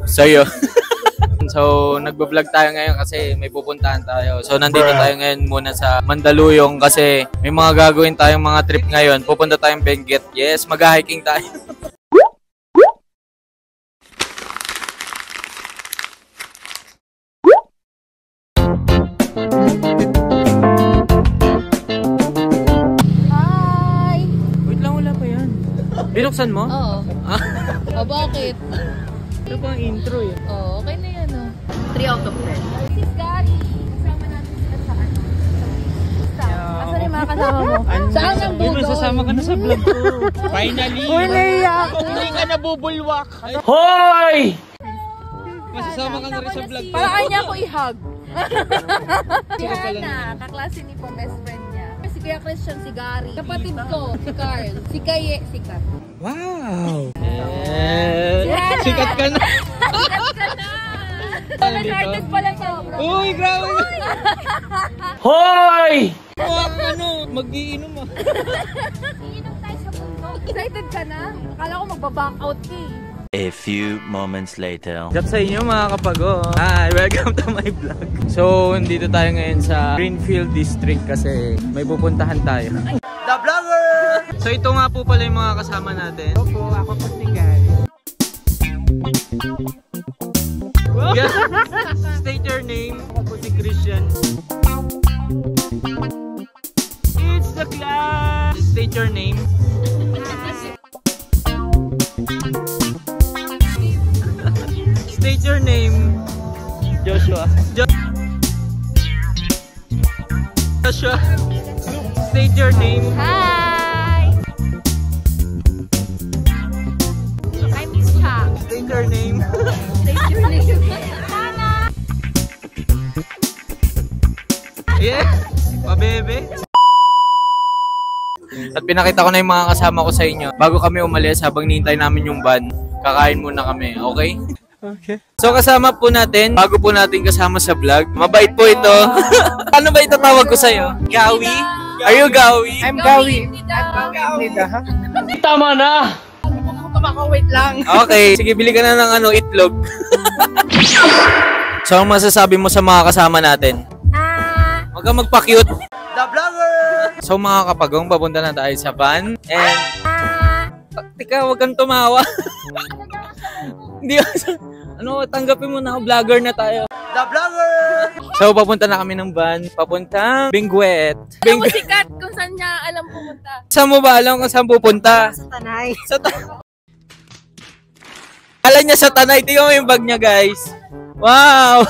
Sa'yo. So, nagbablog tayo ngayon kasi may pupuntahan tayo. So, nandito tayo ngayon muna sa Mandaluyong kasi may mga gagawin tayong mga trip ngayon. Pupunta tayong Benguet. Yes, mag-hiking tayo. Hi! Wait lang, wala pa yan. Binuksan mo? Oo. O bakit? Ito pa ang intro eh. Oo, okay na yan o. 3 out of 10. Sis Gary, kasama natin sila sa ano? Asan yung mga kasama mo? Saan ang bugaw? Sasama ka na sa vlog ko. Finally! Uy, naiyak! Hindi ka nabubulwak! Hoy! Masasama ka na rin sa vlog ko. Paraan niya ako i-hug. Si Hana, kaklase ni po, best friend niya. Si Kuya Christian, si Gary. Kapatid ko, si Carl. Si Kaye, si Kat. Wow! Sikat ka na! Sikat ka na! Nag-artist pala to, bro. Uy, grabe! Hoy! Ano, mag-iinom ah. Iinom tayo sa mundo. Excited ka na? Akala ko magbaback out ka eh. A few moments later. What's up sa inyo mga kapago? Hi! Welcome to my vlog. So, nandito tayo ngayon sa Greenfield District kasi may pupuntahan tayo. The Vlogger! So, ito nga po pala yung mga kasama natin. Opo, ako po si Gary. Yeah. State your name. Ako po si Christian. It's the class! State your name. State your name. Joshua. Joshua. State your name. Hi! I'm Miss Cha. State your name. State your name. Hana! Yeah. Pabebe. At pinakita ko na yung mga kasama ko sa inyo. Bago kami umalis habang nihintay namin yung van, kakain muna kami. Okay? Okay. So kasama po natin, bago po natin kasama sa vlog, mabait po ito. Ano ba itatawag ko sa'yo? Gawi? Are you Gawi? I'm Gawi. Tama na! Wait lang. Okay, sige, bili ka na ng itlog. So, ang masasabi mo sa mga kasama natin? Huwag kang magpa-cute. The Vlogger! So, mga kapagong, papunta na tayo sa van. And, tika, huwag kang tumawa. Hindi tanggapin mo na ako, vlogger na tayo. The Vlogger! So, papunta na kami ng van, papuntang Benguet. Alam mo si Kat kung saan niya alam pumunta. Saan mo ba alam kung saan pupunta? Sa Tanay. Sa Alam niya sa Tanay. Tingnan mo yung bag niya, guys. Wow!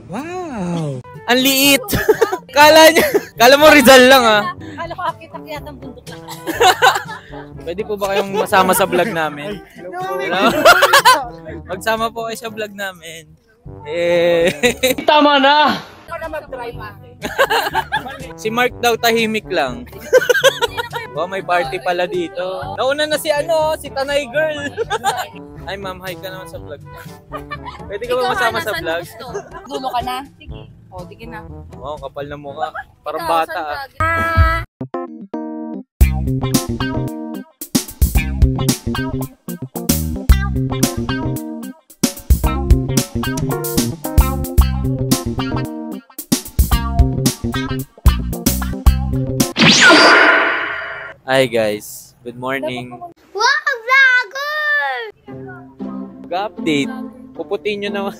Wow! Ang liit! Kala mo Rizal lang, ah. Kala ko akit-akit ang bundok lang. Pwede po ba kayong masama sa vlog namin? Hello? Magsama po kayo sa vlog namin. Tama na! Ako na mag-try pa. Si Mark daw tahimik lang. Oh, may party pala dito. Nauna na si si Tanay Girl. Ay ma'am, hi ka naman sa vlog. Pwede ka ba masama sa vlog? Dulo ka na? Sige. O, sige na. Wow, kapal na mukha. Parang bata ah. Hi guys, good morning. Wow, vlogger! Mag-update. Puputin nyo naman.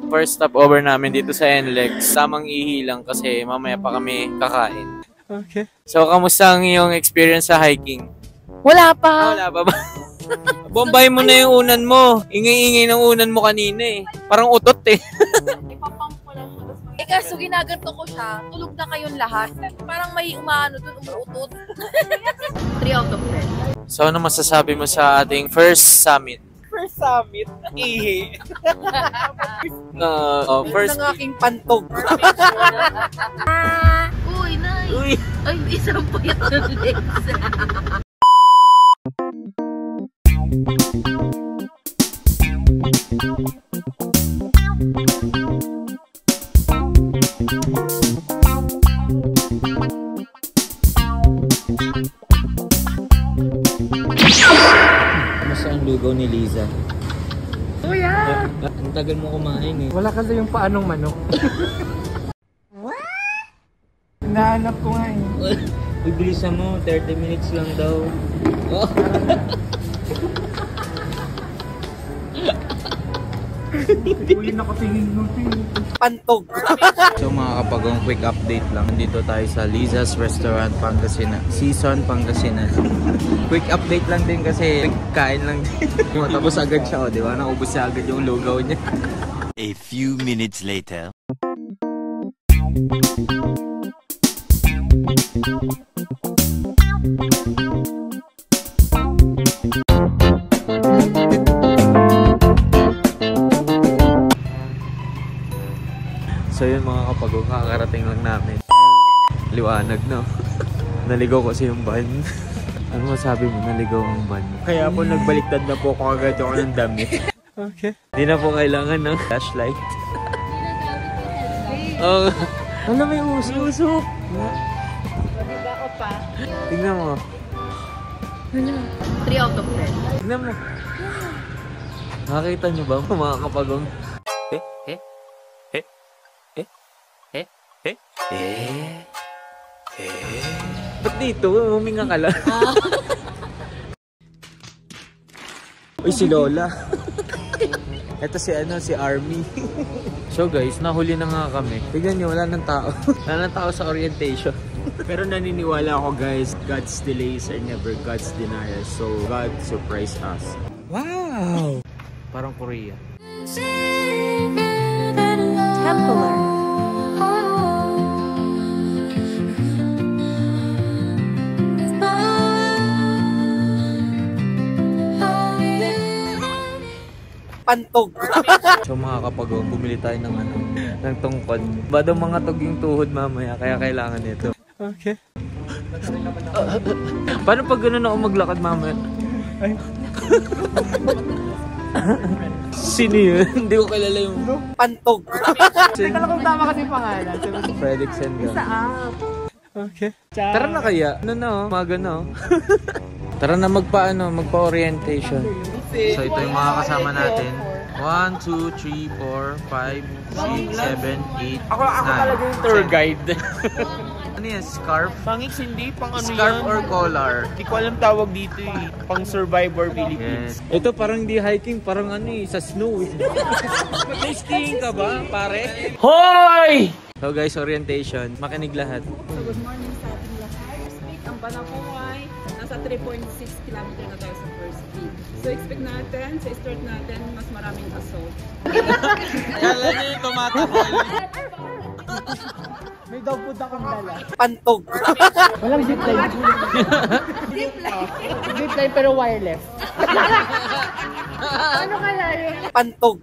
First stopover namin dito sa NLEX. Tamang ihilang kasi mamaya pa kami kakain. Okay. So, kamusta ang iyong experience sa hiking? Wala pa. Wala pa ba? Bombay mo na yung unan mo. Ingay-ingay ng unan mo kanina eh. Parang utot eh. Ipapump ko lang mo. Kaso ginaganto ko siya, tulog na kayong lahat. Parang may umaano dun, umuutot. 3 out of 10. So, ano masasabi mo sa ating first summit? First summit? Ihi. First ng aking pantog. Uy, nay. Uy. Ay, isang puyat ng legs. Kamusta ang lugaw ni Liza? Kuya! Ang tagal mo kumain eh. Wala kasi yung paanong manok. Hinahanap ko nga eh. Ibilisan mo, 30 minutes lang daw. Oh. Uli na kasingin mo. Pantog. So mga kapagong, quick update lang. Dito tayo sa Liza's Restaurant, Pangasinan. Season, Pangasinan. Quick update lang din kasi kain lang din. Tapos agad siya, di ba? Naubos siya agad yung lugaw niya. A few minutes later. So yun mga kapagong, kakarating lang namin. Liwanag no. Naligaw kasi yung van. Ano masabi mo, naligaw ang van? Kaya po nagbaliktad na po ako agad ako ng damit. Okay. Di na po kailangan ng flashlight. Oh. Ano may usok? Usok. Diba ko pa? Tingnan mo. 3 out of 10. Tingnan mo. Nakakita nyo ba mga kapagong? Ba't dito? Huminga ka lang. Uy, si Lola. Ito si si Army. So guys, nahuli na nga kami. Tignan nyo, wala nang tao. Wala nang tao sa orientation. Pero naniniwala ako guys, God's delays are never God's deniers. So God surprised us. Wow! Parang Korea. Templar. Pantog. So mga kapagong, bumili tayo ng ng tungkod. Ba daw mga tog yung tuhod mamaya, kaya kailangan nito. Okay. Paano pag gano'n ako maglakad mamaya? Ay. Sino yun? Hindi ko kilala yung... Pantog. Teka lang kung tama kasi pangalan. Fredrickson ka. Saan? Okay. Tara na kaya. Ano na, umaga na. Tara na magpa-orientation. So ito yung mga kasama natin. 1, 2, 3, 4, 5, 6, 7, 8, Ako talaga yung tour guide. Ano yan? Scarf? Pangix hindi, pang ano Scarf yan? or collar? Hindi ko alam tawag dito eh. Pang Survivor Philippines. Yes. Ito parang di hiking, parang sa snow eh. May skiing ka ba, pare? Hoy! So guys, orientation. Makinig lahat. So good morning sa ating lahat. First week, ang Banacoy, nasa 3.6 km na tayo sa first week. So expect natin, sa start natin, mas maraming assault. Kala niyo yung tumatakal. May dog food akong dala. Pantog. Walang zipline. Zipline pero wireless. Ano kaya yun? Pantog.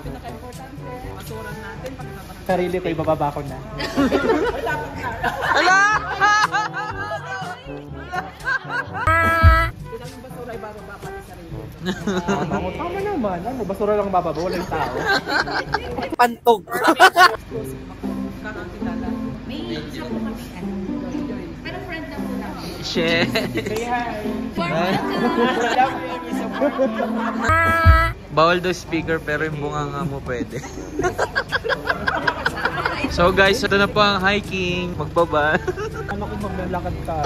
Pinaka-importante, masuran natin pagkakaroon. Sarili ko, ibababa ko na. Bilang yung basura, ibababa pati sarili. Tama naman. Ano, basura lang bababa, walang tao. Pantog. Kakakilala. May isa po kami. Pero friend na po namin. Shit. Say hi. Bawal daw speaker pero yung bunganga mo pwede. So guys, ito na po ang hiking. Magbaba. Ano kung maglalakad ka?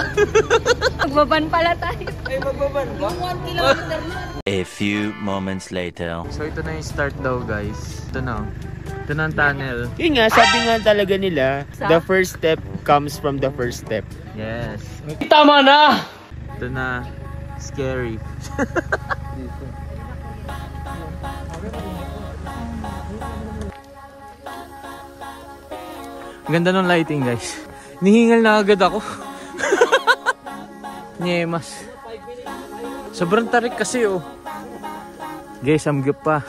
Magbaban pala tayo. Ay, magbaban ba? 1 kilometer na. A few moments later. So ito na yung start daw guys. Ito na. Ito na ang tunnel. Yun nga, sabi nga talaga nila, the first step comes from the first step. Yes. Tama na! Ito na. Scary. Ganda ng lighting guys. Nihingal na agad ako. Nyemas. Sobrang tarik kasi oh. Guys, samgyup pa.